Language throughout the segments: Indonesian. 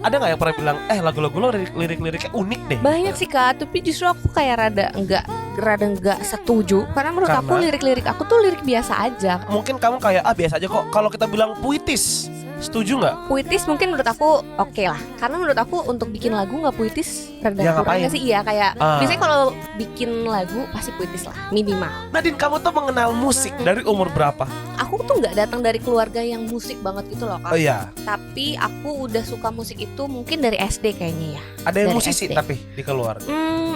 ada nggak yang pernah bilang lagu-lagu lo lirik-liriknya unik deh? Banyak sih Kak, tapi justru aku kayak rada enggak setuju karena menurut aku Karena? lirik-lirik aku tuh lirik biasa aja. Mungkin kamu kayak biasa aja kok. Kalau kita bilang puitis, setuju nggak? Puitis mungkin menurut aku oke lah. Karena menurut aku untuk bikin lagu nggak puitis rada Ya, kurang ngapain? nggak sih? Iya kayak Ah. biasanya kalau bikin lagu pasti puitis lah, minimal. Nadine, kamu tuh mengenal musik dari umur berapa? Aku tuh nggak datang dari keluarga yang musik banget gitu loh Kak. Oh iya, Tapi aku udah suka musik itu mungkin dari SD kayaknya ya. ada yang Dari musisi SD. tapi di keluarga.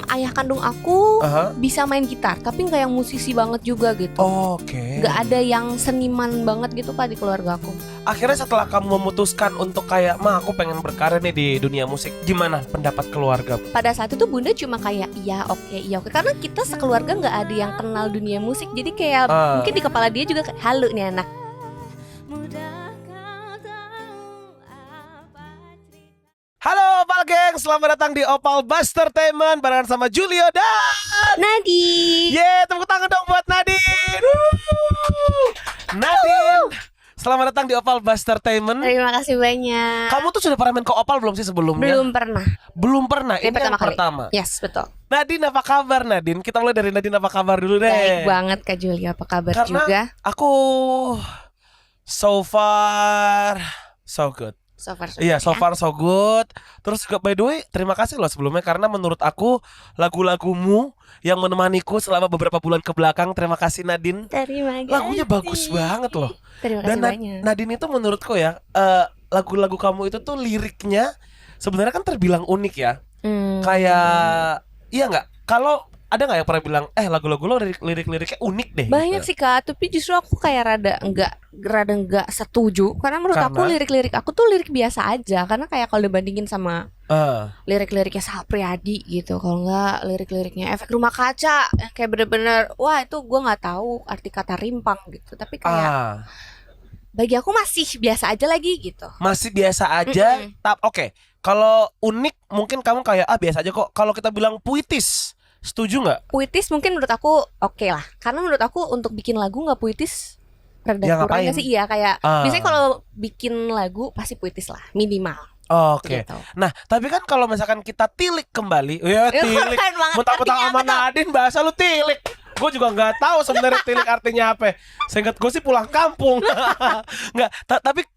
Ayah kandung aku Aha. bisa main gitar, tapi nggak yang musisi banget juga gitu. Oke. Nggak ada yang seniman banget gitu Kak di keluarga aku. Akhirnya setelah kamu memutuskan untuk kayak, aku pengen berkarir nih di dunia musik, gimana pendapat keluarga? Pada saat itu bunda cuma kayak iya oke. Karena kita sekeluarga nggak ada yang kenal dunia musik, jadi kayak mungkin di kepala dia juga kayak halu nih anak. Halo Opal Geng, selamat datang di Opal Bustertainment barengan sama Julio dan Nadi. tepuk tangan dong buat Nadine. Nadine, selamat datang di Opal Bustertainment. Terima kasih banyak. Kamu tuh sudah pernah main ke Opal belum sih sebelumnya? Belum pernah. Belum pernah, ini pertama yang kali. pertama. Yes, betul. Nadine, apa kabar Nadine? Kita mulai dari Nadine, apa kabar dulu deh. Baik banget Kak Julia, apa kabar Karena juga? aku so far so good. So far so Iya, good so ya. far so good. Terus juga by the way, terima kasih loh sebelumnya karena menurut aku lagu-lagumu yang menemaniku selama beberapa bulan ke belakang. Terima kasih Nadine. Terima kasih. Lagunya bagus banget loh. Terima kasih Dan banyak. Nadine itu menurutku ya, lagu-lagu kamu itu tuh liriknya sebenarnya kan terbilang unik ya. Kayak iya nggak? Kalau ada nggak yang pernah bilang lagu-lagu lo lirik-liriknya unik deh? Banyak gitu. sih Kak, tapi justru aku kayak rada enggak setuju karena menurut aku Karena? lirik-lirik aku tuh lirik biasa aja. Karena kayak kalau dibandingin sama lirik-liriknya Sal Priadi gitu, kalau enggak lirik-liriknya Efek Rumah Kaca yang kayak bener-bener wah itu gue nggak tahu arti kata rimpang gitu. Tapi kayak bagi aku masih biasa aja lagi gitu. Masih biasa aja. Oke. Kalau unik mungkin kamu kayak biasa aja kok. Kalau kita bilang puitis, setuju nggak? Puitis mungkin menurut aku oke lah. Karena menurut aku untuk bikin lagu nggak puitis rada Ya, kurang ngapain? nggak sih? Iya kayak biasanya kalau bikin lagu pasti puitis lah, minimal. Oke. Gitu. Nah, tapi kan kalau misalkan kita tilik kembali, tilik. Keren banget. Mentang-mentang Artinya sama apa tuh? Nadine bahasa lu tilik. Gue juga nggak tahu sebenarnya tilik artinya apa. Seingat gue sih pulang kampung. Nggak.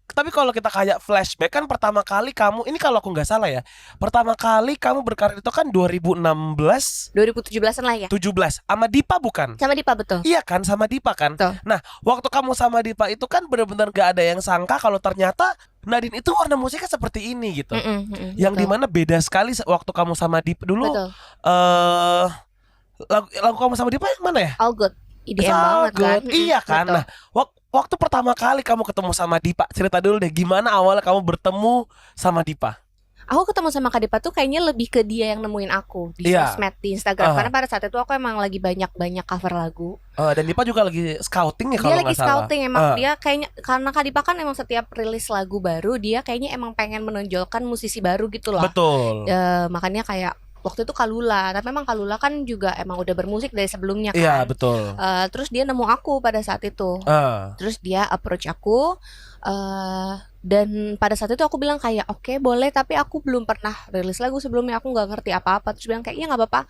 Tapi kalau kita kayak flashback kan pertama kali kamu ini kalau aku nggak salah ya, pertama kali kamu berkarir itu kan 2016, 2017-an lah ya. 17 sama Dipa bukan? Sama Dipa betul. Iya kan, sama Dipa kan. Betul. Nah, waktu kamu sama Dipa itu kan benar-benar gak ada yang sangka kalau ternyata Nadine itu warna musiknya seperti ini gitu. Yang betul. dimana beda sekali waktu kamu sama Dipa dulu. Betul. Lagu kamu sama Dipa yang mana ya? All good. IDM So banget kan. good. Iya kan. Betul. Nah, waktu pertama kali kamu ketemu sama Dipa, cerita dulu deh gimana awalnya kamu bertemu sama Dipa. Aku ketemu sama Kak Dipa tuh kayaknya lebih ke dia yang nemuin aku di Iya. sosmed, di Instagram. Karena pada saat itu aku emang lagi banyak cover lagu. Dan Dipa juga lagi scouting ya Dia kalau lagi nggak salah. scouting emang dia kayaknya karena Kak Dipa kan emang setiap rilis lagu baru dia kayaknya emang pengen menonjolkan musisi baru gitu loh. Betul. Makanya kayak waktu itu Kalula, tapi memang Kalula kan juga emang udah bermusik dari sebelumnya kan. Iya, betul. Terus dia nemu aku pada saat itu. Terus dia approach aku, dan pada saat itu aku bilang kayak oke, boleh, tapi aku belum pernah rilis lagu sebelumnya, aku nggak ngerti apa-apa. Terus bilang kayak iya nggak apa-apa,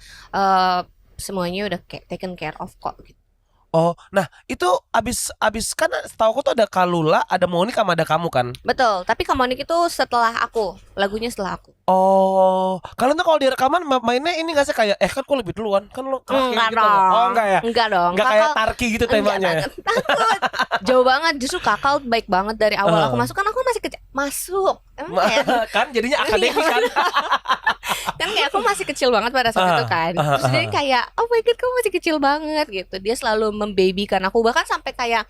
semuanya udah kayak taken care of kok gitu. Oh, nah itu abis kan setahu aku tuh ada Kalula, ada Monik sama ada kamu kan? Betul, tapi Kamonik itu setelah aku, lagunya setelah aku. Oh, kalian tuh kalau di rekaman mainnya ini nggak sih kayak kan kok lebih duluan kan lo terakhir Enggak gitu dong. loh. Oh enggak ya? Enggak dong. Enggak kayak Tarki gitu temanya ya? Takut. Jauh banget, justru Kakal baik banget dari awal aku masuk, kan aku masih kecil. Masuk. Emang kayak Kan jadinya akademik kan? kan kayak aku masih kecil banget pada saat itu kan. Terus dia kayak oh my god kamu masih kecil banget gitu. Dia selalu membabykan aku, bahkan sampai kayak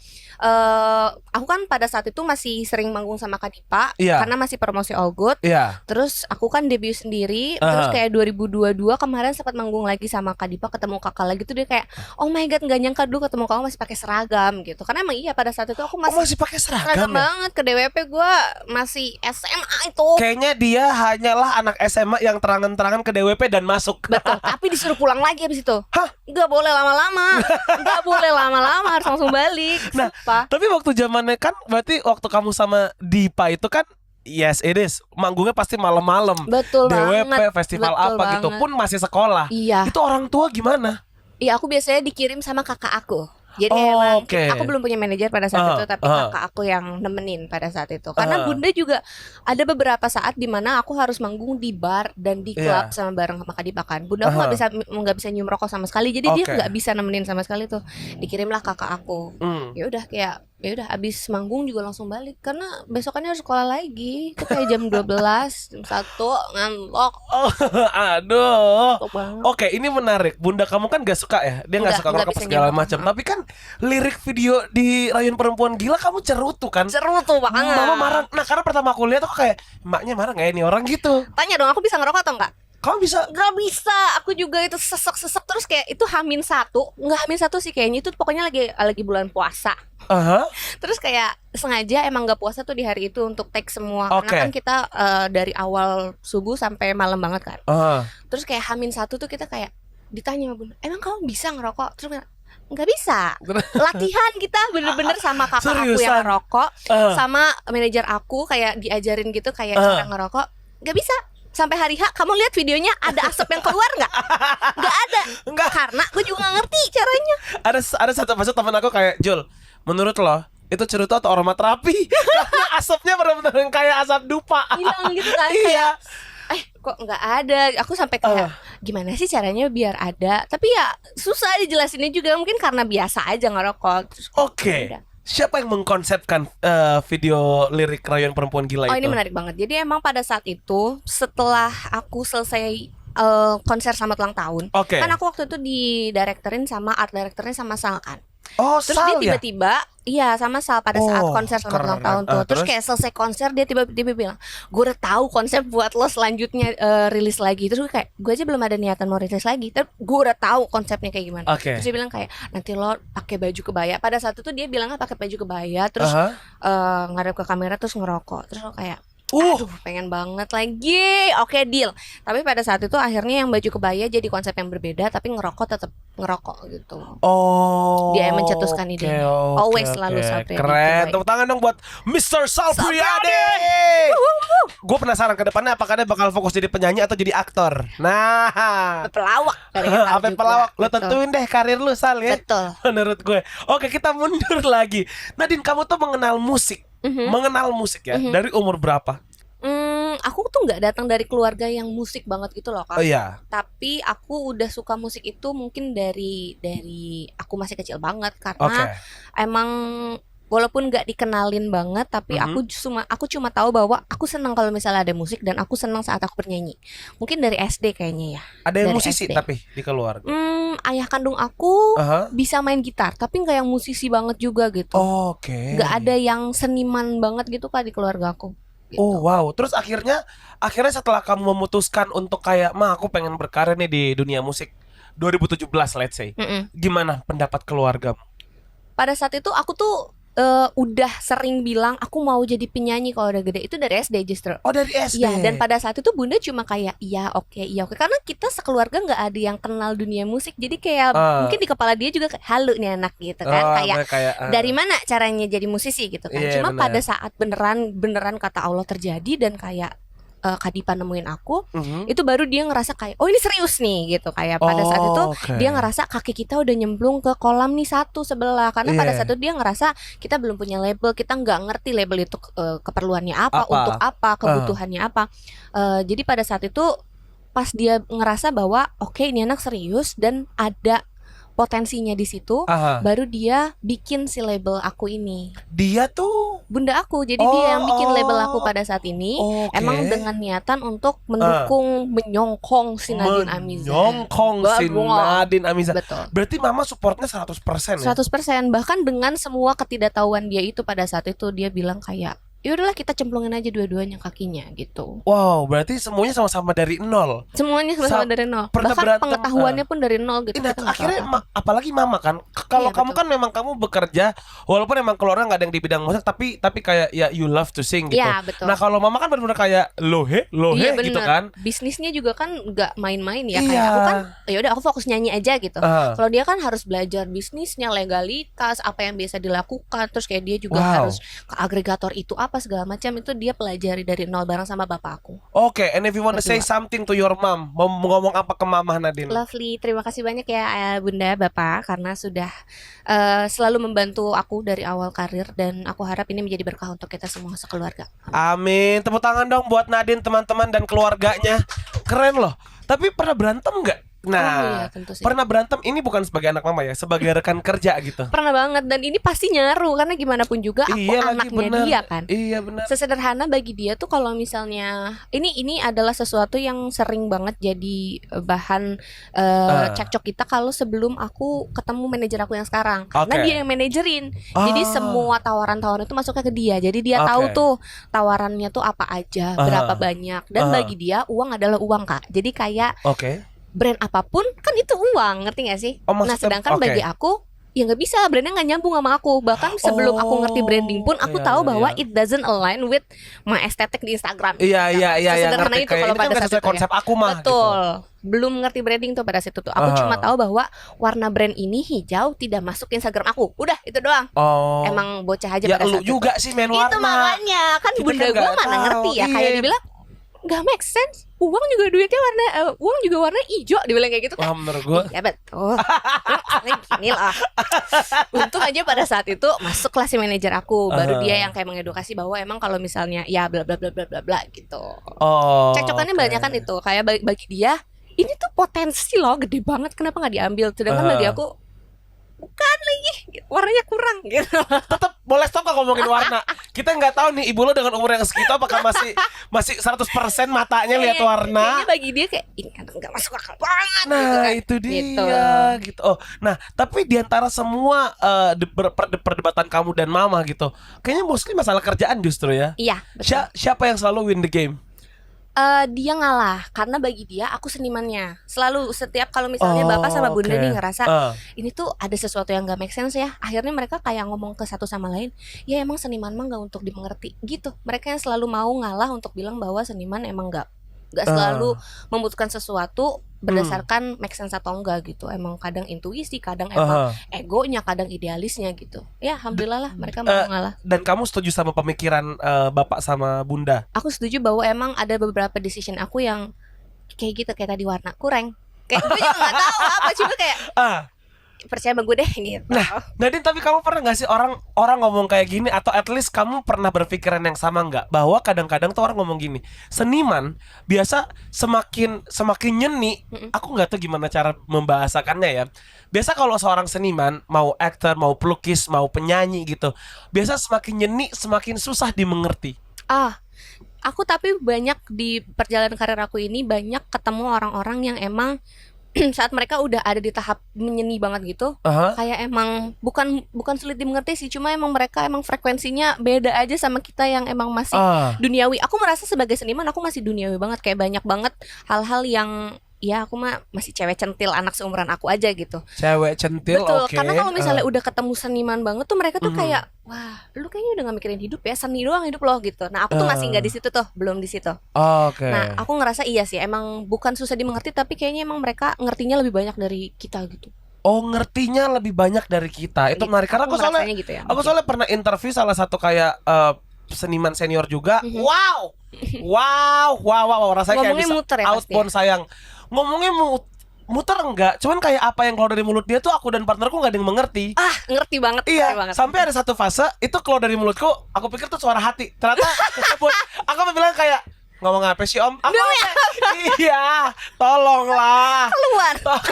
aku kan pada saat itu masih sering manggung sama Kak Dipa. Iya. Karena masih promosi All Good. Iya. Terus aku kan debut sendiri. Terus kayak 2022 kemarin sempat manggung lagi sama Kak Dipa, ketemu Kakak lagi tuh dia kayak oh my god nggak nyangka dulu ketemu kamu masih pakai seragam gitu. Karena emang iya pada saat itu aku Masih pakai seragam seragam ya? banget ke DWP, gue masih SMA itu. Kayaknya dia hanyalah anak SMA yang terangan-terangan ke DWP dan masuk. Betul, tapi disuruh pulang lagi abis itu. Hah? Gak boleh lama-lama. Gak boleh lama-lama, harus langsung balik. Nah, Sumpah. tapi waktu zamannya kan berarti waktu kamu sama Dipa itu kan Yes, it is. Manggungnya pasti malam-malam. Betul DWP, banget. festival Betul apa gitu banget. pun masih sekolah. Iya. Itu orang tua gimana? Iya, aku biasanya dikirim sama kakak aku. Jadi Oh, emang oke. aku belum punya manajer pada saat itu, tapi uh. kakak aku yang nemenin pada saat itu. Karena bunda juga ada beberapa saat di mana aku harus manggung di bar dan di klub Iya. sama bareng sama Kak Dipa kan. Bunda aku nggak bisa nyium rokok sama sekali, jadi dia Oke. nggak bisa nemenin sama sekali tuh. Dikirimlah kakak aku. Ya udah kayak ya udah abis manggung juga langsung balik karena besokannya harus sekolah lagi. Itu kayak jam 12, jam 1 ngantuk. Oh, aduh. Ngantuk banget. Oke, ini menarik. Bunda kamu kan gak suka ya? Dia gak Nggak, suka nggak ngerokok bisa segala ngerokok. macam. Tapi kan lirik video di Rayun Perempuan Gila kamu cerutu kan? Seru tuh banget. Mama marah. Nah, karena pertama aku lihat aku kayak emaknya marah gak ya nih orang gitu. Tanya dong, aku bisa ngerokok atau enggak? Kamu bisa Gak bisa, aku juga itu sesek-sesek terus kayak itu H-1. Nggak H-1 sih kayaknya, itu pokoknya lagi bulan puasa. Terus kayak sengaja emang gak puasa tuh di hari itu untuk take semua. Oke. Karena kan kita dari awal subuh sampai malam banget kan. Terus kayak H-1 tuh kita kayak ditanya sama bunda, emang kamu bisa ngerokok? Terus bilang, nggak bisa. Latihan kita bener-bener sama kakak aku Seriusan? yang ngerokok, sama manajer aku kayak diajarin gitu kayak cara ngerokok. Nggak bisa. Sampai hari H kamu lihat videonya ada asap yang keluar nggak? Nggak ada. Nggak. Karena gue juga nggak ngerti caranya. Ada satu fase teman aku kayak Jul, menurut lo itu cerutu atau aromaterapi? Karena asapnya benar-benar yang kayak asap dupa. Hilang gitu kan. Iya. Kayak kok nggak ada. Aku sampai kayak gimana sih caranya biar ada. Tapi ya susah dijelasinnya juga. Mungkin karena biasa aja ngerokok. Terus Oke. udah. Siapa yang mengkonsepkan video lirik Rayuan Perempuan Gila Oh, itu? ini menarik banget. Jadi emang pada saat itu setelah aku selesai konser selamat ulang tahun, Oke. kan aku waktu itu didirektorin sama art directornya sama Sal kan. Oh, Terus Sal dia ya? tiba-tiba iya sama Sal pada saat Oh, konser selamat ulang keren. tahun tuh. Terus Terus? kayak selesai konser dia tiba-tiba bilang, gue udah tahu konsep buat lo selanjutnya rilis lagi. Terus gue kayak, gue aja belum ada niatan mau rilis lagi. Tapi gue udah tahu konsepnya kayak gimana. Oke. Terus dia bilang kayak nanti lo pakai baju kebaya. Pada saat itu dia bilangnya pakai baju kebaya, terus ngadep ke kamera terus ngerokok. Terus lo kayak aduh pengen banget lagi. Oke, deal. Tapi pada saat itu akhirnya yang baju kebaya jadi konsep yang berbeda, tapi ngerokok tetap ngerokok gitu. Oh. Dia yang mencetuskan oke, idenya. oke, Always oke. selalu Sal Priadi. Keren. Baik. Tepuk tangan dong buat Mr. Sal Priadi. Gue penasaran ke depannya apakah dia bakal fokus jadi penyanyi atau jadi aktor. Nah, Pelawak kali ya, apa juga. pelawak? Lo Betul. tentuin deh karir lu, Sal ya. Betul. Menurut gue. Oke, kita mundur lagi. Nadine, kamu tuh mengenal musik. Mengenal musik ya dari umur berapa? Aku tuh nggak datang dari keluarga yang musik banget gitu loh Kak. Oh iya. Tapi aku udah suka musik itu mungkin dari aku masih kecil banget Oke. karena emang walaupun nggak dikenalin banget tapi aku cuma tahu bahwa aku senang kalau misalnya ada musik dan aku senang saat aku bernyanyi. Mungkin dari SD kayaknya ya. Ada yang Dari musisi SD. tapi di keluarga. Ayah kandung aku Aha. bisa main gitar tapi nggak yang musisi banget juga gitu. Oke. Nggak ada yang seniman banget gitu Kak di keluarga aku. Gitu. Oh wow. Terus akhirnya setelah kamu memutuskan untuk kayak, "Ma, aku pengen berkarir nih di dunia musik." 2017 let's say. Gimana pendapat keluargamu? Pada saat itu aku tuh udah sering bilang aku mau jadi penyanyi kalau udah gede. Itu dari SD justru. Oh, dari SD. Iya, dan pada saat itu bunda cuma kayak iya oke. Karena kita sekeluarga nggak ada yang kenal dunia musik. Jadi kayak mungkin di kepala dia juga kayak halu nih anak gitu kan. Kayak dari mana caranya jadi musisi gitu kan. Iya, Cuma benar. pada saat beneran kata Allah terjadi dan kayak Kak Dipa nemuin aku, itu baru dia ngerasa kayak oh ini serius nih gitu. Kayak pada saat itu oke. dia ngerasa kaki kita udah nyemplung ke kolam nih satu sebelah. Karena pada Iya. saat itu dia ngerasa kita belum punya label, kita nggak ngerti label itu keperluannya apa, Apa? untuk apa, kebutuhannya apa. Jadi pada saat itu pas dia ngerasa bahwa oke, ini anak serius dan ada potensinya di situ, Aha. baru dia bikin si label aku ini. Dia tuh Bunda aku, jadi dia yang bikin label aku pada saat ini. Oke. Emang dengan niatan untuk mendukung, menyongkong si Nadine Amiza. menyongkong si Babong. Nadine Amiza. Betul. Berarti mama supportnya 100% ya? 100%, bahkan dengan semua ketidaktahuan dia itu pada saat itu dia bilang kayak ya udahlah kita cemplungin aja dua-duanya kakinya gitu. Wow, berarti semuanya sama-sama dari nol. Semuanya sama dari nol. Pernah Bahkan berantem, pengetahuannya pun dari nol gitu. Nah, Kita nggak akhirnya tahu apa-apa. apalagi mama kan. Kalau Iya, kamu betul. kan memang kamu bekerja walaupun emang keluarga nggak ada yang di bidang musik tapi kayak ya you love to sing gitu. Iya, betul. Nah, kalau mama kan benar-benar kayak lohe Iya gitu bener. kan. Bisnisnya juga kan nggak main-main ya. Iya. Kayak aku kan ya udah aku fokus nyanyi aja gitu. Ah. Kalau dia kan harus belajar bisnisnya, legalitas, apa yang biasa dilakukan. Terus kayak dia juga Wow. harus ke agregator itu apa, apa segala macam itu dia pelajari dari nol bareng sama bapak aku. Oke, and if you wanna say Berdua. something to your mom, mau ngomong apa ke mama Nadine? Lovely, terima kasih banyak ya Bunda Bapak karena sudah selalu membantu aku dari awal karir dan aku harap ini menjadi berkah untuk kita semua sekeluarga. Amin. Tepuk tangan dong buat Nadine, teman-teman dan keluarganya. Keren loh. Tapi pernah berantem nggak? Oh Nah, iya, tentu sih. pernah berantem ini bukan sebagai anak mama ya, sebagai rekan kerja gitu. Pernah banget dan ini pasti nyaru karena gima pun juga aku Iya lagi, anaknya bener. dia kan. Iya benar. Sesederhana bagi dia tuh kalau misalnya ini adalah sesuatu yang sering banget jadi bahan cekcok kita kalau sebelum aku ketemu manajer aku yang sekarang karena Oke. dia yang manajerin. Jadi Ah. semua tawaran-tawaran itu masuknya ke dia. Jadi dia tahu Oke. tuh tawarannya tuh apa aja, berapa banyak dan bagi dia uang adalah uang Kak. Jadi kayak Oke. brand apapun kan itu uang, ngerti gak sih? Oh, Nah maksudnya- sedangkan oke. bagi aku ya nggak bisa, brandnya nggak nyambung sama aku. Bahkan sebelum aku ngerti branding pun aku iya, tahu iya, bahwa iya. it doesn't align with my aesthetic di Instagram. Iya Sesederhana ngerti. itu Kayak kalau ini kan pada nggak saat sesuai itu ya. konsep aku mah. Betul. Gitu. Belum ngerti branding tuh pada situ tuh. Aku cuma tahu bahwa warna brand ini hijau tidak masuk ke Instagram aku. Udah itu doang. Oh. Emang bocah aja ya pada lu saat juga sih main itu warna. makanya kan Kita bunda kan gue nggak mana tahu. ngerti ya. Kayak Iya. dibilang nggak make sense. Uang juga duitnya uang juga warna hijau. Dibilang kayak gitu kan. Wah, menurut gue Ya betul. Gini lah. Untung aja pada saat itu masuklah si manajer aku. Baru dia yang kayak mengedukasi bahwa emang kalau misalnya ya bla bla bla bla bla bla gitu. Oh. Cekcokannya oke. banyak kan itu. Kayak bagi dia ini tuh potensi loh gede banget. Kenapa nggak diambil? Sedangkan bagi aku bukan lagi warnanya kurang gitu. Tetap boleh stop gak ngomongin warna. Kita nggak tahu nih ibu lo dengan umur yang segitu apakah masih 100% matanya lihat warna. Kayaknya bagi dia kayak ini kan nggak masuk akal banget. Nah gitu kan. itu dia Gitu. gitu. Oh, nah tapi diantara semua perdebatan kamu dan mama gitu, kayaknya mostly masalah kerjaan justru ya. Iya. Betul. Siapa yang selalu win the game? Dia ngalah karena bagi dia aku senimannya. Selalu setiap kalau misalnya Oh, bapak sama bunda oke. nih ngerasa ini tuh ada sesuatu yang gak make sense ya. Akhirnya mereka kayak ngomong ke satu sama lain, ya emang seniman mah gak untuk dimengerti gitu. Mereka yang selalu mau ngalah untuk bilang bahwa seniman emang gak selalu memutuskan sesuatu berdasarkan make sense atau enggak gitu. Emang kadang intuisi, kadang emang egonya, kadang idealisnya gitu. Ya alhamdulillah lah mereka mau ngalah. Dan kamu setuju sama pemikiran bapak sama bunda? Aku setuju bahwa emang ada beberapa decision aku yang kayak gitu, kayak tadi warna kurang. Kayak gue juga gak tahu apa, cuma kayak percaya sama gue deh gitu. Nah, Nadine, tapi kamu pernah gak sih orang ngomong kayak gini, atau at least kamu pernah berpikiran yang sama nggak, bahwa kadang-kadang tuh orang ngomong gini, seniman biasa semakin nyeni, aku nggak tahu gimana cara membahasakannya ya. Biasa kalau seorang seniman, mau aktor, mau pelukis, mau penyanyi gitu, biasa semakin nyeni semakin susah dimengerti. Aku tapi banyak di perjalanan karir aku ini banyak ketemu orang-orang yang emang saat mereka udah ada di tahap menyeni banget gitu, kayak emang bukan sulit dimengerti sih, cuma emang mereka emang frekuensinya beda aja sama kita yang emang masih duniawi. Aku merasa sebagai seniman aku masih duniawi banget, kayak banyak banget hal-hal yang ya aku mah masih cewek centil anak seumuran aku aja gitu. Cewek centil, betul, oke. karena kalau misalnya udah ketemu seniman banget tuh mereka tuh kayak wah, lu kayaknya udah gak mikirin hidup ya, seni doang hidup lo gitu. Nah aku tuh masih nggak di situ tuh, belum di situ. Oke. Nah aku ngerasa iya sih, emang bukan susah dimengerti, tapi kayaknya emang mereka ngertinya lebih banyak dari kita gitu. Oh, ngertinya lebih banyak dari kita. Itu Gitu. menarik karena aku soalnya ngerasanya gitu ya, aku soalnya pernah interview salah satu kayak seniman senior juga. Wow, rasanya kayak Ngomongnya bisa muter ya pasti outbound sayang. Ngomongnya muter enggak, cuman kayak apa yang keluar dari mulut dia tuh aku dan partnerku nggak ada yang mengerti. Ngerti banget. Iya, ngerti banget. sampai ada satu fase itu keluar dari mulutku, aku pikir tuh suara hati. Ternyata tersebut. Aku bilang kayak ngomong apa sih Om? Iya, tolonglah.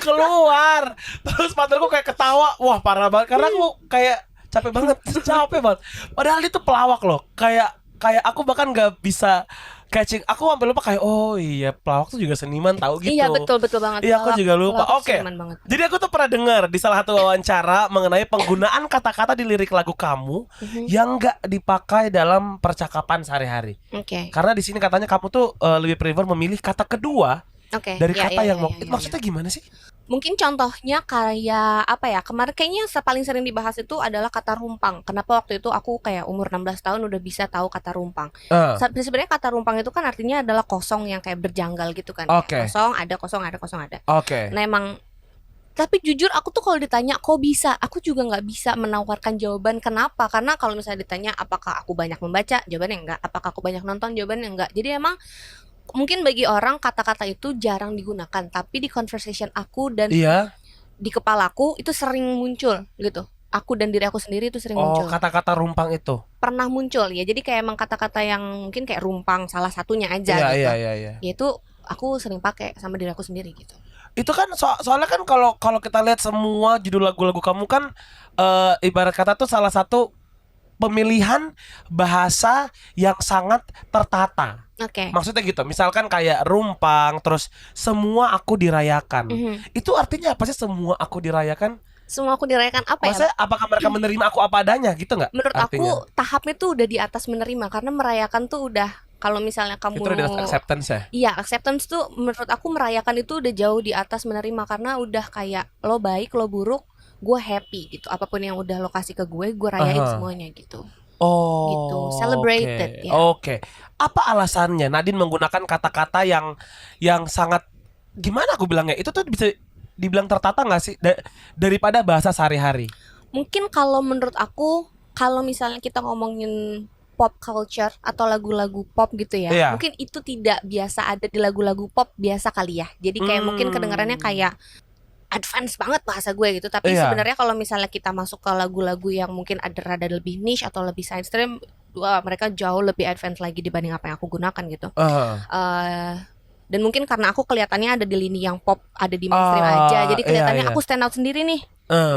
Keluar. Terus partnerku kayak ketawa. Wah, parah banget karena aku kayak capek banget. Padahal itu pelawak loh. Kayak aku bahkan nggak bisa catching. Aku sampai lupa kayak oh iya, pelawak tuh juga seniman tahu gitu. Iya, betul banget. Iya, aku juga lupa. Pelawak Oke. seniman banget. Jadi aku tuh pernah dengar di salah satu wawancara mengenai penggunaan kata-kata di lirik lagu kamu yang nggak dipakai dalam percakapan sehari-hari. Oke. Karena di sini katanya kamu tuh lebih prefer memilih kata kedua dari kata yang mau. Maksudnya gimana sih? Mungkin contohnya kayak apa ya, kemarin kayaknya yang paling sering dibahas itu adalah kata rumpang. Kenapa waktu itu aku kayak umur 16 tahun udah bisa tahu kata rumpang. Sebenarnya kata rumpang itu kan artinya adalah kosong yang kayak berjanggal gitu kan. Oke. Kosong ada. Oke. Nah emang Tapi jujur aku tuh kalau ditanya kok bisa, aku juga nggak bisa menawarkan jawaban kenapa. Karena kalau misalnya ditanya apakah aku banyak membaca, jawabannya enggak. Apakah aku banyak nonton, jawabannya enggak. Jadi emang mungkin bagi orang kata-kata itu jarang digunakan, tapi di conversation aku dan di kepalaku itu sering muncul gitu. Aku dan diri aku sendiri itu sering muncul. Oh, kata-kata rumpang itu Pernah muncul ya. Jadi kayak emang kata-kata yang mungkin kayak rumpang salah satunya aja gitu. Iya. Ya itu aku sering pakai sama diri aku sendiri gitu. Itu kan soalnya kan kalau kita lihat semua judul lagu-lagu kamu kan ibarat kata tuh salah satu pemilihan bahasa yang sangat tertata. Oke. Maksudnya gitu, misalkan kayak rumpang, terus semua aku dirayakan. Itu artinya apa sih semua aku dirayakan? Semua aku dirayakan apa Maksudnya ya? apakah mereka menerima aku apa adanya gitu nggak? Menurut artinya? aku tahapnya tuh udah di atas menerima, karena merayakan tuh udah, kalau misalnya kamu Itu udah acceptance ya? Iya, acceptance tuh menurut aku merayakan itu udah jauh di atas menerima, karena udah kayak lo baik, lo buruk, gue happy gitu. Apapun yang udah lo kasih ke gue rayain semuanya gitu. Oh, gitu, celebrated ya. Oke. Apa alasannya Nadine menggunakan kata-kata yang sangat gimana aku bilangnya? Itu tuh bisa dibilang tertata nggak sih daripada bahasa sehari-hari? Mungkin kalau menurut aku, kalau misalnya kita ngomongin pop culture atau lagu-lagu pop gitu ya, Iya. mungkin itu tidak biasa ada di lagu-lagu pop biasa kali ya. Jadi kayak mungkin kedengarannya kayak advance banget bahasa gue gitu. Tapi sebenarnya kalau misalnya kita masuk ke lagu-lagu yang mungkin ada rada lebih niche atau lebih mainstream, wah, mereka jauh lebih advance lagi dibanding apa yang aku gunakan gitu. Dan mungkin karena aku kelihatannya ada di lini yang pop, ada di mainstream aja, jadi kelihatannya aku stand out sendiri nih.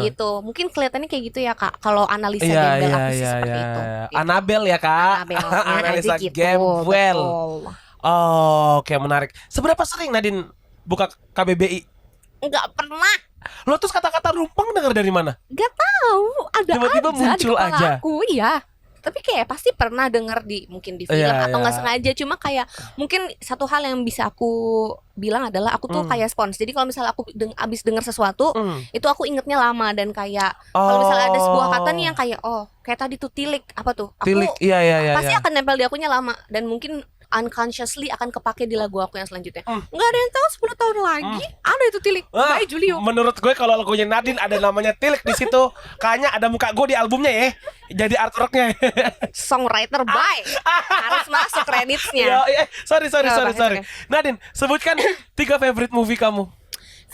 Gitu. Mungkin kelihatannya kayak gitu ya Kak, kalau analisa gembel aku sih seperti itu. Gitu. Anabel ya Kak. Analisa gitu. gembel. Betul. Oke, menarik. Seberapa sering Nadine buka KBBI? Enggak pernah. Lo terus kata-kata rumpang dengar dari mana? Enggak tahu, ada tiba-tiba aja muncul di kepala aja. aku, iya. Tapi kayak pasti pernah denger mungkin di film atau nggak sengaja. Cuma kayak mungkin satu hal yang bisa aku bilang adalah aku tuh kayak spons. Jadi kalau misalnya aku abis denger sesuatu, itu aku ingetnya lama. Dan kayak kalau misalnya ada sebuah kata nih yang kayak kayak tadi tuh tilik, apa tuh? Aku Tilik, iya. pasti akan nempel di akunya lama. Dan mungkin unconsciously akan kepake di lagu aku yang selanjutnya. Nggak ada yang tahu 10 tahun lagi ada itu tilik. Bye Julio. Menurut gue kalau lagunya Nadine ada namanya tilik di situ, kayaknya ada muka gue di albumnya ya. Jadi artworknya. Songwriter bye. Harus masuk kreditnya. Sorry. Nadine, sebutkan 3 favorite movie kamu.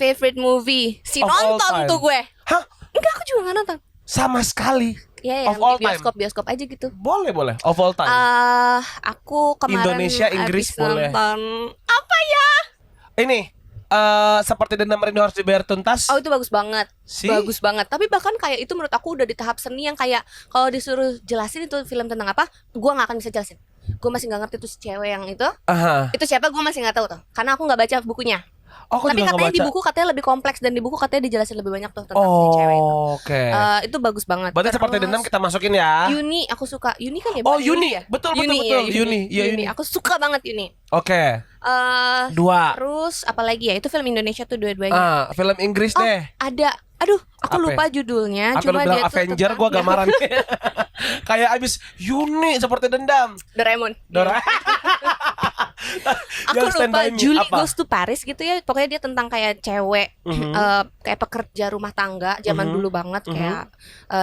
Favorite movie, Of all nonton time. tuh gue. Hah? Enggak, aku juga nggak nonton. Sama sekali. Ya, Of all di bioskop aja gitu. Boleh. Of all time. Aku kemarin Indonesia, Inggris abis boleh. nonton apa ya? Ini seperti Dendam Rindu Harus Dibayar Tuntas. Oh, itu bagus banget. Si? Bagus banget. Tapi bahkan kayak itu menurut aku udah di tahap seni yang kayak kalau disuruh jelasin itu film tentang apa, gua nggak akan bisa jelasin. Gue masih nggak ngerti tuh si cewek yang itu. Itu siapa, gue masih nggak tahu tuh. Karena aku nggak baca bukunya. Aku Tapi juga katanya nggak di baca. buku katanya lebih kompleks, dan di buku katanya dijelasin lebih banyak tuh tentang si cewek itu. Oke. Itu bagus banget. Berarti seperti Dendam kita masukin ya. Yuni, aku suka Yuni kan ya? Oh, bukan Yuni. ya? Betul. Iya, Yuni. Iya, Yuni. Aku suka banget Yuni. Oke. 2. Terus apa lagi ya? Itu film Indonesia tuh dua-duanya. Film Inggris deh. Ada. Aduh, aku Apa? lupa judulnya. Apa lu Cuma bilang dia Avenger, tuh gue gamaran. Kayak abis Yuni seperti Dendam. Doraemon. Dora. Aku Yang Stand lupa By Me, Julie apa? Goes to Paris gitu ya. Pokoknya dia tentang kayak cewek kayak pekerja rumah tangga zaman dulu banget, kayak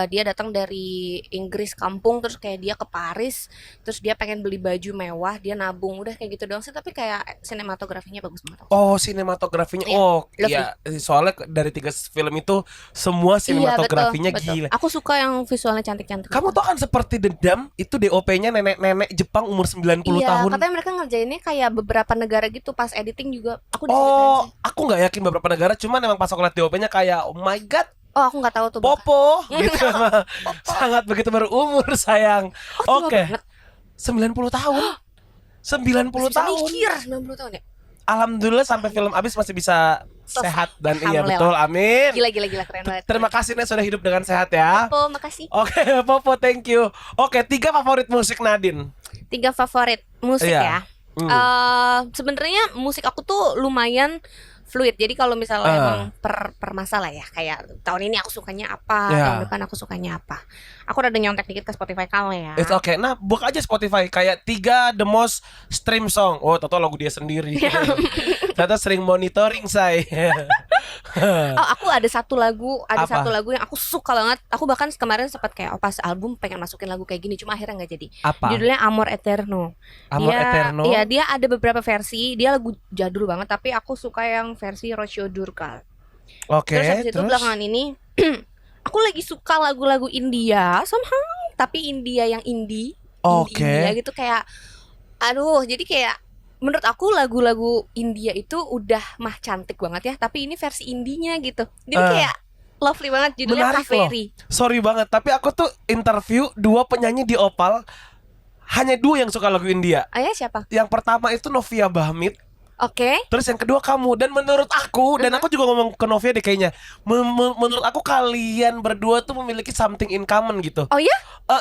dia datang dari Inggris kampung, terus kayak dia ke Paris, terus dia pengen beli baju mewah, dia nabung, udah kayak gitu doang sih. Tapi kayak sinematografinya bagus banget. Oh, sinematografinya. Iya, Oh, lovely. iya. Soalnya dari 3 film itu semua sinematografinya Iya, betul. gila. Aku suka yang visualnya cantik-cantik. Kamu tau kan seperti Dendam itu DOP-nya nenek-nenek Jepang umur 90 iya, tahun. katanya mereka ngerjainnya kayak beberapa negara gitu, pas editing juga aku disuruh Oh, sih. aku nggak yakin beberapa negara, cuman emang pas aku liat DOP-nya kayak oh my god, Oh, aku nggak tahu tuh. Popo gitu. Sangat begitu berumur sayang. Oh, tua Oke. banget. 90 tahun. 90 Masih bisa tahun. mikir 90 tahun ya. Alhamdulillah sampai film habis masih bisa sehat dan iya Alhamdulillah. betul, amin. Gila keren banget. Terima kasih Nek sudah hidup dengan sehat ya. Popo, makasih. Oke, Popo, thank you. Oke, 3 favorit musik Nadine. 3 favorit musik Iya. ya. Sebenarnya musik aku tuh lumayan fluid. Jadi kalau misalnya emang per masalah ya, kayak tahun ini aku sukanya apa, tahun depan aku sukanya apa. Aku udah nyontek dikit ke Spotify kamu ya. It's okay. Nah, buka aja Spotify kayak 3 the most stream song. Oh, tahu lagu dia sendiri. Ternyata sering monitoring saya. Oh, aku ada satu lagu, Apa? yang aku suka banget. Aku bahkan kemarin sempat kayak pas album pengen masukin lagu kayak gini, cuma akhirnya nggak jadi. Apa? Judulnya Amor Eterno. Amor Dia, Eterno? Iya, dia ada beberapa versi. Dia lagu jadul banget, tapi aku suka yang versi Rocio Durkal. Oke, Terus habis itu belakangan ini aku lagi suka lagu-lagu India somehow, tapi India yang indie. Oke. India gitu kayak aduh, jadi kayak menurut aku lagu-lagu India itu udah mah cantik banget ya, tapi ini versi indinya gitu. Jadi kayak lovely banget, judulnya Menarik loh. Kaveri. Sorry banget, tapi aku tuh interview 2 penyanyi di Opal, hanya 2 yang suka lagu India. Oh ya, siapa? Yang pertama itu Novia Bahmit, Oke. terus yang kedua kamu. Dan menurut aku, dan aku juga ngomong ke Novia deh kayaknya, menurut aku kalian berdua tuh memiliki something in common gitu. Oh ya?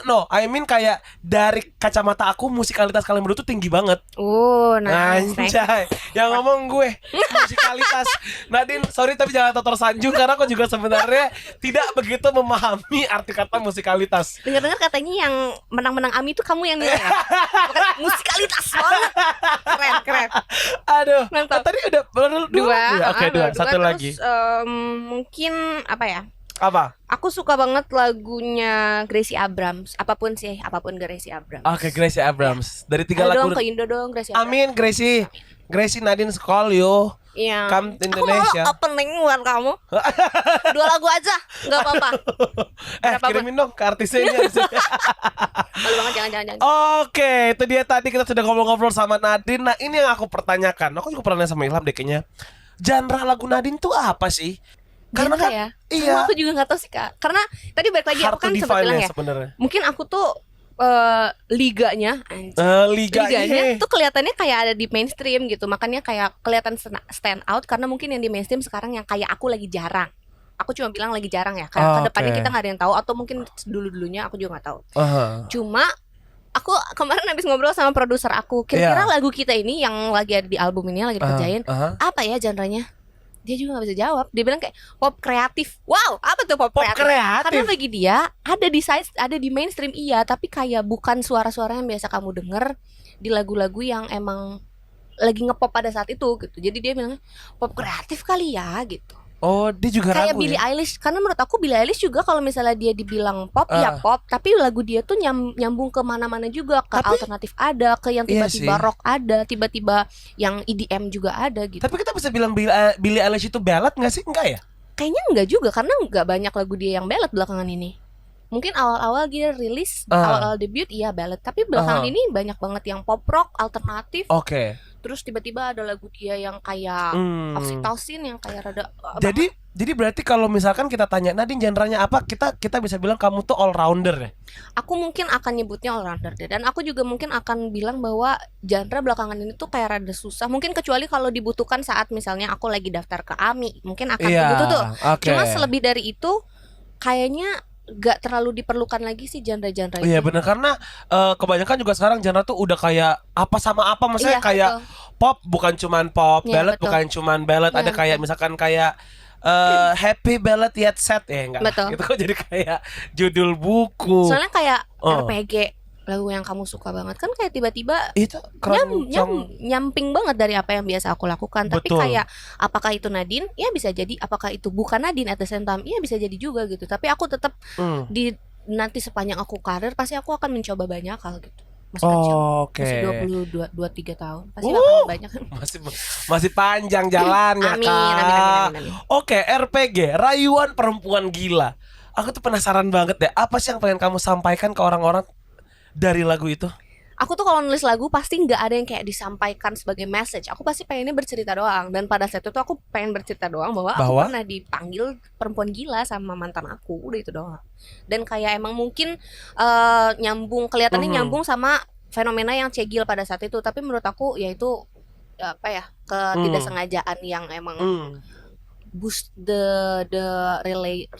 No, I mean kayak dari kacamata aku musikalitas kalian berdua tuh tinggi banget. Oh, nice. Anjay, yang ngomong gue musikalitas. Nadine, sorry tapi jangan tersanjung karena aku juga sebenarnya tidak begitu memahami arti kata musikalitas. Dengar-dengar katanya yang menang-menang AMI itu kamu yang bilang ya? Bukan musikalitas banget. Keren. Aduh, Mantap. tadi udah baru dua. Oke, dua. Dua. Satu Terus, lagi. mungkin apa ya? Apa? Aku suka banget lagunya Gracie Abrams. Apapun Gracie Abrams. Oke, Gracie Abrams. Dari 3 Ayo lagu. dong ke Indo dong, Gracie Abrams. Amin, Gracie. Gracie Nadine call you. Iya. Come to Aku Indonesia. mau opening buat kamu. 2 lagu aja, nggak apa-apa. Berapa Kirimin dong ke artisnya ini. Malu banget, jangan. Oke, itu dia tadi kita sudah ngobrol-ngobrol sama Nadine. Nah, ini yang aku pertanyakan. Aku juga pernah nanya sama Ilham deh kayaknya. Genre lagu Nadine tuh apa sih? Karena Genre kan ya? iya. Sama aku juga nggak tahu sih Kak. Karena tadi balik lagi Hard aku kan to sempat define bilang ya ya. sebenarnya. Mungkin aku tuh liganya, anjir. Liganya tuh kelihatannya kayak ada di mainstream gitu. Makanya kayak kelihatan stand out karena mungkin yang di mainstream sekarang yang kayak aku lagi jarang. Aku cuma bilang lagi jarang ya. Karena kedepannya Oke. kita nggak ada yang tahu atau mungkin dulu-dulunya aku juga nggak tahu. Cuma aku kemarin habis ngobrol sama produser aku. Kira-kira lagu kita ini yang lagi ada di album ini yang lagi dikerjain apa ya genrenya? Dia juga gak bisa jawab. Dia bilang kayak pop kreatif. Wow, apa tuh pop kreatif? Karena bagi dia ada di mainstream iya, tapi kayak bukan suara-suara yang biasa kamu denger di lagu-lagu yang emang lagi ngepop pada saat itu gitu. Jadi dia bilang pop kreatif kali ya gitu. Oh, dia juga Kayak ragu Billie ya? Eilish. Karena menurut aku Billie Eilish juga kalau misalnya dia dibilang pop ya pop, tapi lagu dia tuh nyambung ke mana-mana juga. Ke alternatif ada, ke yang tiba-tiba rock ada, tiba-tiba yang EDM juga ada gitu. Tapi kita bisa bilang Billie Eilish itu ballad gak sih? Enggak ya? Kayaknya enggak juga, karena enggak banyak lagu dia yang ballad belakangan ini. Mungkin awal-awal dia rilis, awal-awal debut iya ballad, tapi belakangan ini banyak banget yang pop rock, alternatif. Oke. Terus tiba-tiba ada lagu dia yang kayak oxytocin yang kayak rada Jadi berarti kalau misalkan kita tanya Nadine genrenya apa, kita bisa bilang kamu tuh all rounder ya? Aku mungkin akan nyebutnya all rounder deh. Dan aku juga mungkin akan bilang bahwa genre belakangan ini tuh kayak rada susah. Mungkin kecuali kalau dibutuhkan saat misalnya aku lagi daftar ke AMI, mungkin akan begitu tuh. Okay. Cuma selebih dari itu kayaknya gak terlalu diperlukan lagi sih genre-genre itu. Iya benar, karena kebanyakan juga sekarang genre tuh udah kayak apa sama apa. Maksudnya kayak pop bukan cuman pop, ballad bukan cuman ballad. Ada kayak misalkan kayak happy ballad yet sad ya enggak? Itu kok jadi kayak judul buku. Soalnya kayak RPG lagu yang kamu suka banget kan kayak tiba-tiba itu nyamping banget dari apa yang biasa aku lakukan. Tapi kayak apakah itu Nadine? Ya bisa jadi. Apakah itu bukan Nadine at the same time? Ya bisa jadi juga gitu. Tapi aku tetap nanti sepanjang aku karir pasti aku akan mencoba banyak hal gitu. Masih 22-23 tahun pasti akan banyak. Masih panjang jalannya. Amin. Oke, RPG Rayuan Perempuan Gila. Aku tuh penasaran banget deh, apa sih yang pengen kamu sampaikan ke orang-orang dari lagu itu? Aku tuh kalau nulis lagu pasti nggak ada yang kayak disampaikan sebagai message. Aku pasti pengennya bercerita doang. Dan pada saat itu aku pengen bercerita doang bahwa aku pernah dipanggil perempuan gila sama mantan aku. Udah itu doang. Dan kayak emang mungkin nyambung, kelihatannya nyambung sama fenomena yang cegil pada saat itu. Tapi menurut aku ya itu ketidaksengajaan yang emang boost the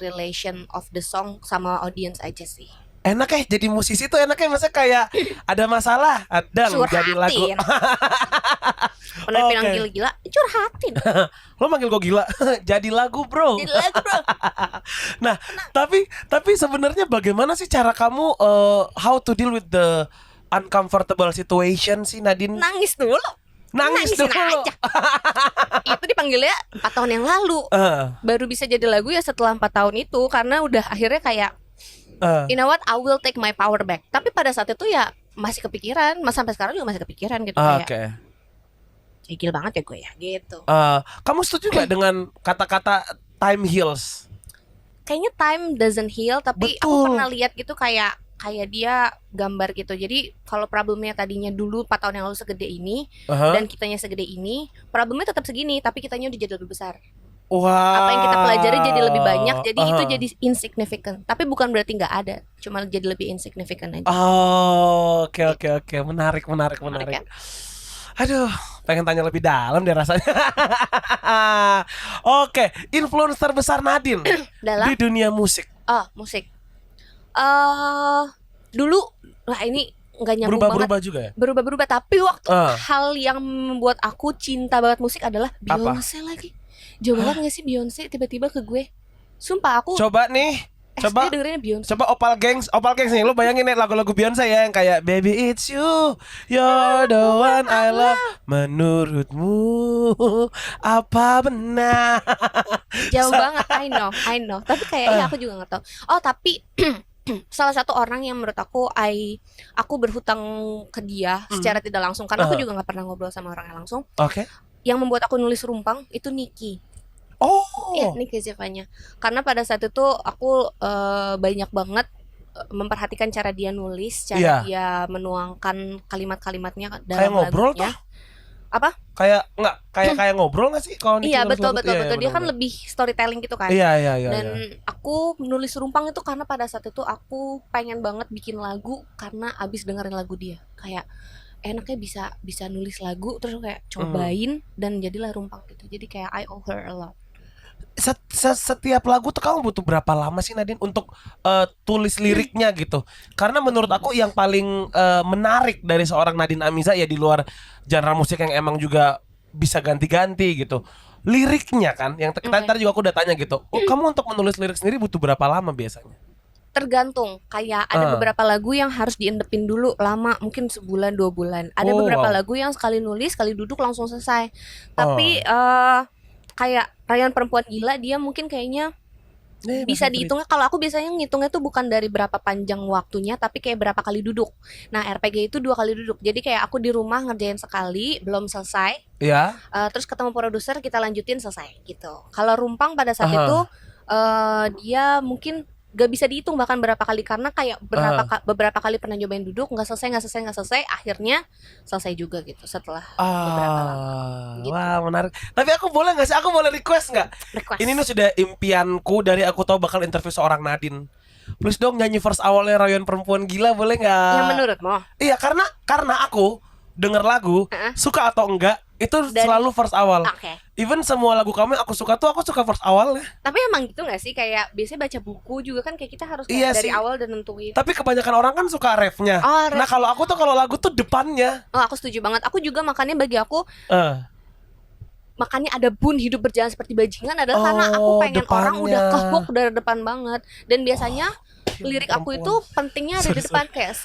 relation of the song sama audience aja sih. Enak ya jadi musisi tuh enaknya, masa kayak ada masalah dan jadi lagu. Pernah bilang gila-gila, curhatin. Lo manggil gue gila, jadi lagu bro. Nah, tapi sebenarnya bagaimana sih cara kamu how to deal with the uncomfortable situation sih Nadine? Nangis dulu. Nangis dulu aja. Itu dipanggil panggilnya 4 tahun yang lalu. Baru bisa jadi lagu ya setelah 4 tahun itu. Karena udah akhirnya kayak you know what, I will take my power back. Tapi pada saat itu ya masih kepikiran, sampai sekarang juga masih kepikiran gitu. Kayak gil banget ya gue ya gitu. Kamu setuju gak dengan kata-kata time heals? Kayaknya time doesn't heal. Tapi Betul. aku pernah lihat gitu kayak dia gambar gitu. Jadi kalau problemnya tadinya dulu 4 tahun yang lalu segede ini, dan kitanya segede ini, problemnya tetap segini, tapi kitanya udah jadi lebih besar. Wow. Apa yang kita pelajari jadi lebih banyak, jadi itu jadi insignificant. Tapi bukan berarti nggak ada, cuma jadi lebih insignificant aja. Oke. Menarik. Ya? Aduh, pengen tanya lebih dalam deh rasanya. Oke, influencer besar Nadine di dunia musik. Musik. Dulu, wah ini nggak nyambung Berubah banget. juga ya? Berubah. Tapi waktu hal yang membuat aku cinta banget musik adalah Beyonce lagi. Jauh banget gak sih Beyonce tiba-tiba ke gue? Sumpah aku Coba nih, SD dengerinnya Beyonce. Coba Opal Gangs nih, lu bayangin nih lagu-lagu Beyonce ya yang kayak Baby It's You, You're the one I love. Menurutmu apa benar? Jauh banget, I know. Tapi kayaknya aku juga nggak tahu. Tapi salah satu orang yang menurut aku berhutang ke dia secara tidak langsung, karena aku juga nggak pernah ngobrol sama orangnya langsung. Oke. Yang membuat aku nulis rumpang itu Niki. Iya, Niki Zevanya. Karena pada saat itu aku banyak banget memperhatikan cara dia nulis, cara dia menuangkan kalimat-kalimatnya dalam kayak ngobrol lagunya. Tuh? Apa? Kayak ngobrol nggak sih kalau Iya, betul. Dia kan lebih storytelling gitu kan. Iya. Dan aku menulis rumpang itu karena pada saat itu aku pengen banget bikin lagu karena abis dengerin lagu dia. Kayak enaknya bisa nulis lagu terus kayak cobain dan jadilah rumpang gitu. Jadi kayak I owe her a lot. Setiap lagu tuh kamu butuh berapa lama sih Nadine untuk tulis liriknya gitu? Karena menurut aku yang paling menarik dari seorang Nadine Amiza ya di luar genre musik yang emang juga bisa ganti-ganti gitu, liriknya kan yang tadi juga aku udah tanya gitu. Kamu untuk menulis lirik sendiri butuh berapa lama biasanya? Tergantung, kayak ada beberapa lagu yang harus diendepin dulu lama, mungkin sebulan 2 bulan. Ada beberapa lagu yang sekali nulis, sekali duduk langsung selesai. Tapi kayak Rayuan Perempuan Gila dia mungkin kayaknya bisa dihitungnya. Kalau aku biasanya ngitungnya tuh bukan dari berapa panjang waktunya, tapi kayak berapa kali duduk. Nah RPG itu 2 kali duduk. Jadi kayak aku di rumah ngerjain sekali belum selesai. Iya. Terus ketemu produser kita lanjutin selesai gitu. Kalau rumpang pada saat itu dia mungkin gak bisa dihitung bahkan berapa kali, karena kayak beberapa kali pernah nyobain duduk nggak selesai, akhirnya selesai juga gitu setelah beberapa lama gitu. Wah menarik. Tapi aku boleh nggak sih? Aku boleh request nggak? Ini nih sudah impianku dari aku tahu bakal interview seorang Nadine. Please dong nyanyi verse awalnya Rayuan Perempuan Gila, boleh nggak? Yang menurutmu? Iya, karena aku denger lagu suka atau enggak itu selalu verse awal. Even semua lagu kamu yang aku suka verse awalnya. Tapi emang gitu gak sih? Kayak biasanya baca buku juga kan kayak kita harus dari awal dan nentuin. Tapi kebanyakan orang kan suka refnya. Nah kalau aku tuh kalau lagu tuh depannya. Aku setuju banget. Aku juga makanya bagi aku makanya ada Bun Hidup Berjalan Seperti Bajingan adalah karena aku pengen depannya. Orang udah kehook dari depan banget. Dan biasanya lirik aku itu pentingnya ada di depan, kayak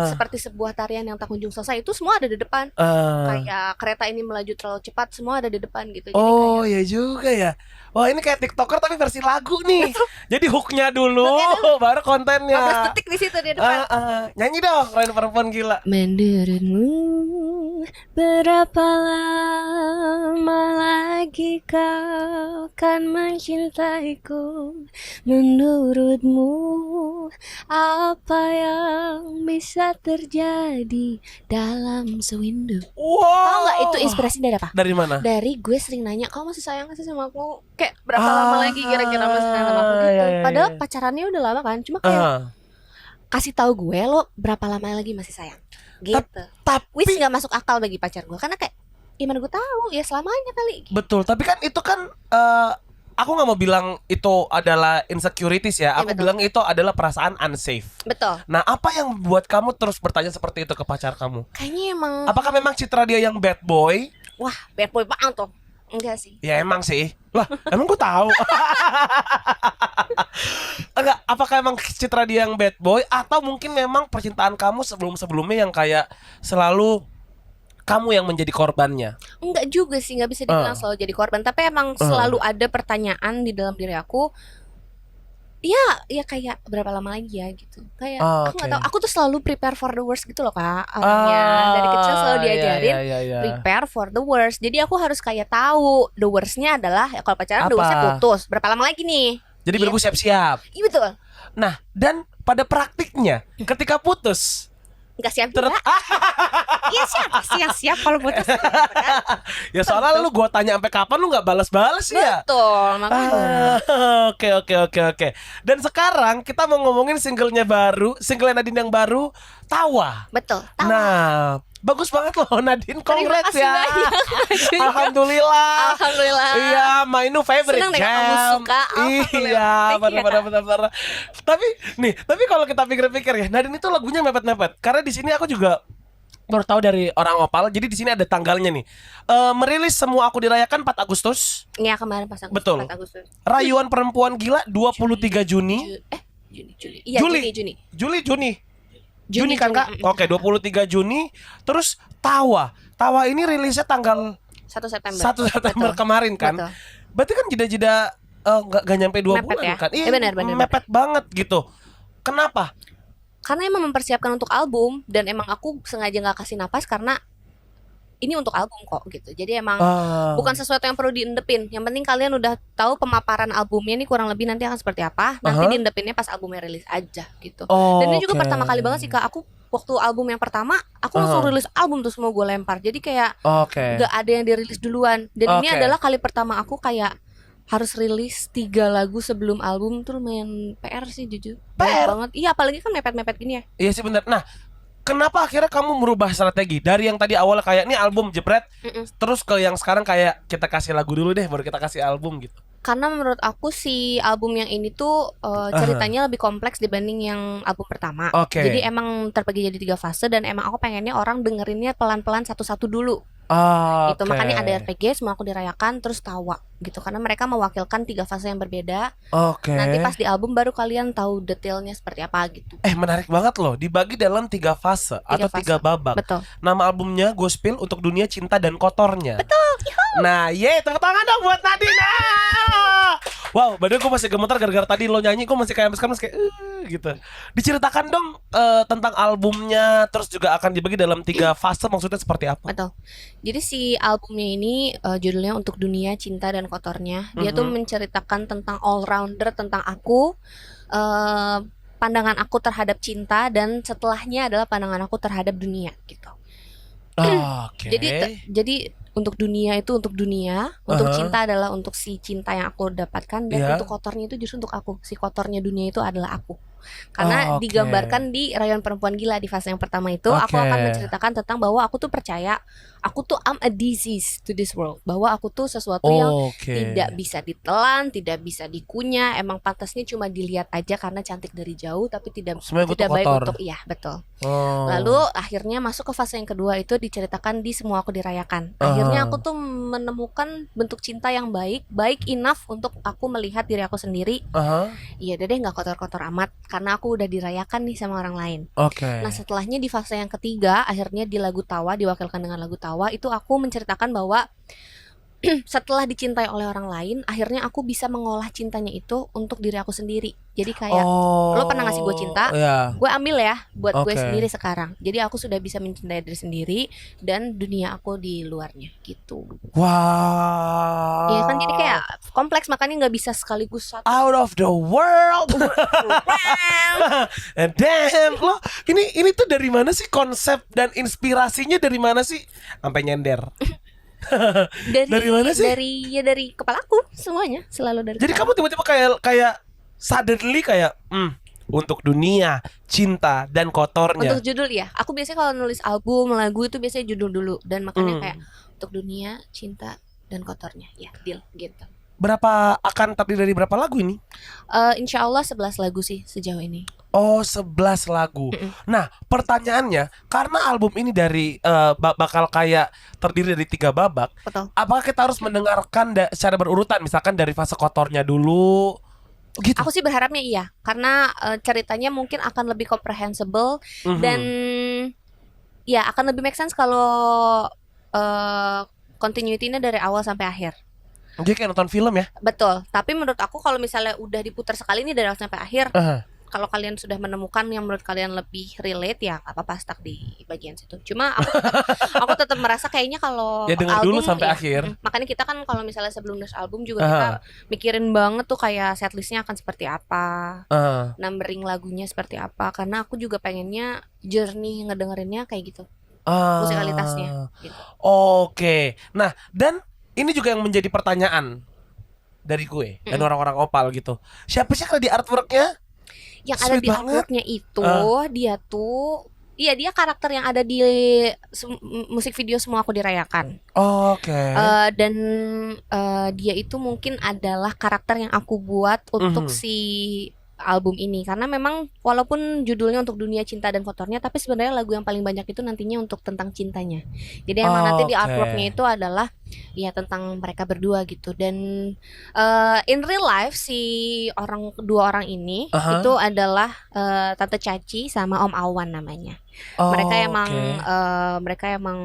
seperti sebuah tarian yang tak kunjung selesai, itu semua ada di depan. Kayak kereta ini melaju terlalu cepat, semua ada di depan gitu. Jadi ya juga ya. Wah ini kayak TikToker tapi versi lagu nih. Jadi hooknya dulu baru kontennya. 15 detik di situ di depan. Nyanyi dong Rayuan Perempuan Gila. Menurutmu berapa lama lagi kau kan mencintaiku? Menurutmu apa yang bisa terjadi dalam sewindu? Tahu nggak itu inspirasi dari apa? Dari mana? Dari gue sering nanya, kau masih sayang gak sih sama aku? Kayak berapa lama lagi kira-kira masih sayang sama aku gitu. Padahal pacarannya udah lama kan, cuma kayak kasih tahu gue lo berapa lama lagi masih sayang gitu. Tapi wis nggak masuk akal bagi pacar gue, karena kayak gimana gue tahu ya selamanya kali gitu. Betul, tapi kan itu kan aku nggak mau bilang itu adalah insecurities ya. Aku bilang itu adalah perasaan unsafe. Betul. Nah, apa yang buat kamu terus bertanya seperti itu ke pacar kamu? Kayaknya emang. Apakah memang citra dia yang bad boy? Wah, bad boy banget tuh. Enggak sih. Ya emang sih. Lah, emang gue tahu. Enggak, apakah emang citra dia yang bad boy atau mungkin memang percintaan kamu sebelum-sebelumnya yang kayak selalu kamu yang menjadi korbannya? Enggak juga sih, nggak bisa dibilang selalu jadi korban, tapi emang selalu ada pertanyaan di dalam diri aku. Ya kayak berapa lama lagi ya gitu. Kayak aku nggak tahu. Aku tuh selalu prepare for the worst gitu loh Kak. Awalnya dari kecil selalu diajarin prepare for the worst. Jadi aku harus kayak tahu the worstnya adalah ya kalau pacaran the worstnya putus. Berapa lama lagi nih? Jadi biar gue siap-siap. Iya betul. Nah dan pada praktiknya ketika putus nggak siap juga. Iya siap kalau putus. Ya soalnya lu gue tanya sampai kapan lu nggak balas-balas ya. Betul, makanya. Oke. Dan sekarang kita mau ngomongin singlenya Nadine yang baru, Tawa. Betul. Tawa. Nah, bagus banget loh Nadine, congrats ya. Alhamdulillah. Iya, my new favorite Senang deh jam. kamu suka. Iya, benar. Tapi kalau kita pikir-pikir ya, Nadine itu lagunya mepet-mepet. Karena di sini aku juga baru tahu dari orang Opal. Jadi di sini ada tanggalnya nih. Merilis Semua Aku Dirayakan 4 Agustus. Iya kemarin pas Agustus. Betul. 4 Agustus. Rayuan Perempuan Gila 23 Juni. Juni. Iya, Juni kan Kak? Oke, 23 Juni. Terus Tawa ini rilisnya tanggal 1 September. 1 September kemarin kan. Betul. Berarti kan jeda-jeda gak nyampe 2 bulan ya? kan. Iya, benar. mepet banget gitu. Kenapa? Karena emang mempersiapkan untuk album. Dan emang aku sengaja gak kasih napas karena ini untuk album kok gitu. Jadi emang bukan sesuatu yang perlu diendepin. Yang penting kalian udah tahu pemaparan albumnya nih kurang lebih nanti akan seperti apa. Nanti diendepinnya pas albumnya rilis aja gitu. Dan ini juga pertama kali banget sih Kak. Aku waktu album yang pertama aku langsung rilis album tuh semua gue lempar. Jadi kayak gak ada yang dirilis duluan. Dan ini adalah kali pertama aku kayak harus rilis 3 lagu sebelum album. Tuh lumayan PR sih jujur. PR banget. Iya apalagi kan mepet-mepet gini ya. Iya sih benar. Nah, kenapa akhirnya kamu merubah strategi dari yang tadi awalnya kayak ini album jebret, terus ke yang sekarang kayak kita kasih lagu dulu deh baru kita kasih album gitu? Karena menurut aku si album yang ini tuh ceritanya lebih kompleks dibanding yang album pertama. Jadi emang terbagi jadi 3 fase dan emang aku pengennya orang dengerinnya pelan-pelan satu-satu dulu. Itu makanya ada RPG Semua Aku Dirayakan terus Tawa gitu karena mereka mewakilkan 3 fase yang berbeda. Nanti pas di album baru kalian tahu detailnya seperti apa gitu. Menarik banget loh, dibagi dalam 3 fase atau 3 babak. Betul. Nama albumnya Gospel Untuk Dunia Cinta dan Kotornya. Betul. Nah, tepuk tangan dong buat Nadine. Wow, badan gue masih gemetar gara-gara tadi lo nyanyi, gue masih kayak sekarang kayak gitu. Diceritakan dong tentang albumnya, terus juga akan dibagi dalam 3 fase, maksudnya seperti apa? Betul. Jadi si albumnya ini judulnya Untuk Dunia Cinta dan Kotornya. Dia tuh menceritakan tentang all rounder, tentang aku, pandangan aku terhadap cinta dan setelahnya adalah pandangan aku terhadap dunia gitu. Jadi untuk dunia itu untuk dunia, untuk cinta adalah untuk si cinta yang aku dapatkan dan untuk kotornya itu justru untuk aku. Si kotornya dunia itu adalah aku. Karena digambarkan di Rayuan Perempuan Gila di fase yang pertama itu aku akan menceritakan tentang bahwa aku tuh percaya aku tuh I'm a disease to this world, bahwa aku tuh sesuatu yang tidak bisa ditelan, tidak bisa dikunyah, emang pantasnya cuma dilihat aja karena cantik dari jauh tapi tidak baik untuk betul. Lalu akhirnya masuk ke fase yang kedua itu diceritakan di Semua Aku Dirayakan. Akhirnya aku tuh menemukan bentuk cinta yang baik enough untuk aku melihat diri aku sendiri. Iya deh nggak kotor-kotor amat karena aku udah dirayakan nih sama orang lain. Nah setelahnya di fase yang ketiga akhirnya di lagu Tawa, diwakilkan dengan lagu Tawa, itu aku menceritakan bahwa setelah dicintai oleh orang lain akhirnya aku bisa mengolah cintanya itu untuk diri aku sendiri. Jadi kayak lo pernah ngasih gue cinta, gue ambil ya buat gue sendiri sekarang. Jadi aku sudah bisa mencintai diri sendiri dan dunia aku di luarnya gitu. Wow. Iya kan jadi kayak kompleks makanya nggak bisa sekaligus satu. Out of the world. Damn, lo ini tuh dari mana sih konsep dan inspirasinya dari mana sih? Sampai nyender. dari mana sih? Dari kepalaku semuanya selalu dari. Jadi kamu tiba-tiba kayak suddenly kayak untuk dunia, cinta dan kotornya. Untuk judul ya. Aku biasanya kalau nulis album, lagu itu biasanya judul dulu dan makanya kayak untuk dunia, cinta dan kotornya. Ya, deal gitu. Berapa akan terdiri dari berapa lagu ini? Insya Allah 11 lagu sih sejauh ini. 11 lagu. Nah, pertanyaannya, karena album ini dari bakal kayak terdiri dari 3 babak. Betul. Apakah kita harus mendengarkan secara berurutan, misalkan dari fase kotornya dulu? Gitu. Aku sih berharapnya iya, karena ceritanya mungkin akan lebih comprehensible dan ya akan lebih make sense kalau continuity-nya dari awal sampai akhir. Jadi kayak nonton film ya? Betul. Tapi menurut aku kalau misalnya udah diputar sekali nih dari awal sampai akhir, kalau kalian sudah menemukan yang menurut kalian lebih relate ya nggak apa-apa stuck di bagian situ. Cuma aku tetap merasa kayaknya kalau Ya denger album dulu sampai ya, akhir. Makanya kita kan kalau misalnya sebelum nulis album juga kita mikirin banget tuh kayak setlistnya akan seperti apa, numbering lagunya seperti apa. Karena aku juga pengennya journey ngedengerinnya kayak gitu, musikalitasnya. Gitu. Oke. Nah, dan ini juga yang menjadi pertanyaan dari gue dan orang-orang Opal gitu. Siapa sih kalau di artworknya? Yang ada di artworknya itu dia tuh, iya dia karakter yang ada di musik video Semua Aku Dirayakan. Oke. Dan dia itu mungkin adalah karakter yang aku buat untuk si album ini, karena memang walaupun judulnya untuk dunia cinta dan kotornya, tapi sebenarnya lagu yang paling banyak itu nantinya untuk tentang cintanya. Jadi emang nanti di artworknya itu adalah ya tentang mereka berdua gitu. Dan in real life si dua orang ini itu adalah Tante Caci sama Om Awan namanya. Mereka emang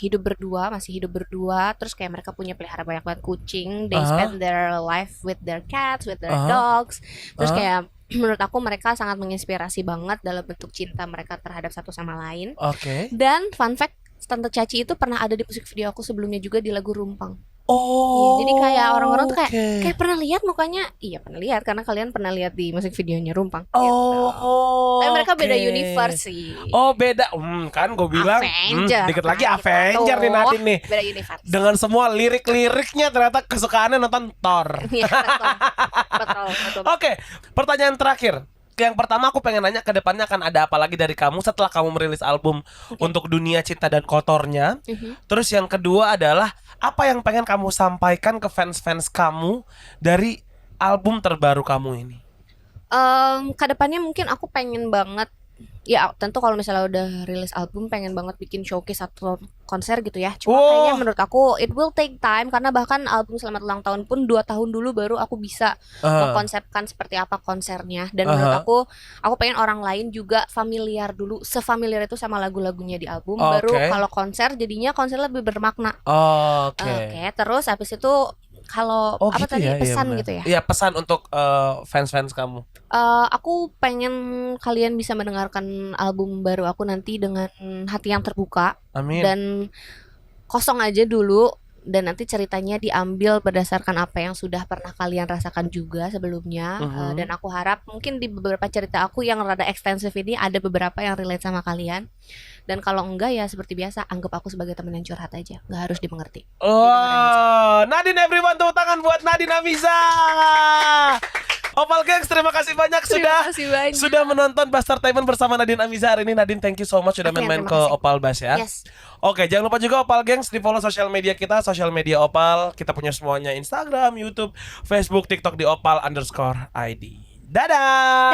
hidup berdua, masih hidup berdua. Terus kayak mereka punya pelihara banyak banget kucing. They spend their life with their cats, with their dogs. Terus kayak menurut aku mereka sangat menginspirasi banget dalam bentuk cinta mereka terhadap satu sama lain. Dan fun fact, Tante Caci itu pernah ada di musik video aku sebelumnya juga di lagu Rumpang. Iya, jadi kayak orang-orang tuh kayak pernah lihat mukanya. Iya pernah lihat karena kalian pernah lihat di musik videonya Rumpang. Tapi mereka beda universe sih. Oh beda, kan gue bilang dikit lagi Avenger nih Nadine nih. Beda universe. Dengan semua lirik-liriknya ternyata kesukaannya nonton Thor. Iya, betul. Oke, pertanyaan terakhir. Yang pertama aku pengen nanya ke depannya akan ada apa lagi dari kamu setelah kamu merilis album untuk dunia cinta dan kotornya. Terus yang kedua adalah apa yang pengen kamu sampaikan ke fans-fans kamu dari album terbaru kamu ini? Kedepannya mungkin aku pengen banget, ya tentu kalau misalnya udah rilis album pengen banget bikin showcase atau konser gitu ya. Cuma kayaknya menurut aku it will take time, karena bahkan album Selamat Ulang Tahun pun 2 tahun dulu baru aku bisa mengkonsepkan seperti apa konsernya. Dan menurut aku pengen orang lain juga familiar dulu, sefamiliar itu sama lagu-lagunya di album. Baru kalau konser jadinya konser lebih bermakna. Oke, terus habis itu kalau apa tadi pesan gitu ya? Iya, pesan untuk fans-fans kamu. Aku pengen kalian bisa mendengarkan album baru aku nanti dengan hati yang terbuka. Amin. Dan kosong aja dulu. Dan nanti ceritanya diambil berdasarkan apa yang sudah pernah kalian rasakan juga sebelumnya. Dan aku harap mungkin di beberapa cerita aku yang rada ekstensif ini ada beberapa yang relate sama kalian. Dan kalau enggak ya seperti biasa, anggap aku sebagai teman yang curhat aja, nggak harus dimengerti. Nadine, everyone, tepuk tangan buat Nadine Amiza. Opal Gengs, terima kasih banyak sudah menonton Bustertainment bersama Nadine Amiza hari ini. Nadine, thank you so much sudah main-main ke Opal Bas ya. Oke, jangan lupa juga Opal Gengs di follow sosial media kita, sosial media Opal. Kita punya semuanya, Instagram, YouTube, Facebook, TikTok di Opal_ID. Dadah.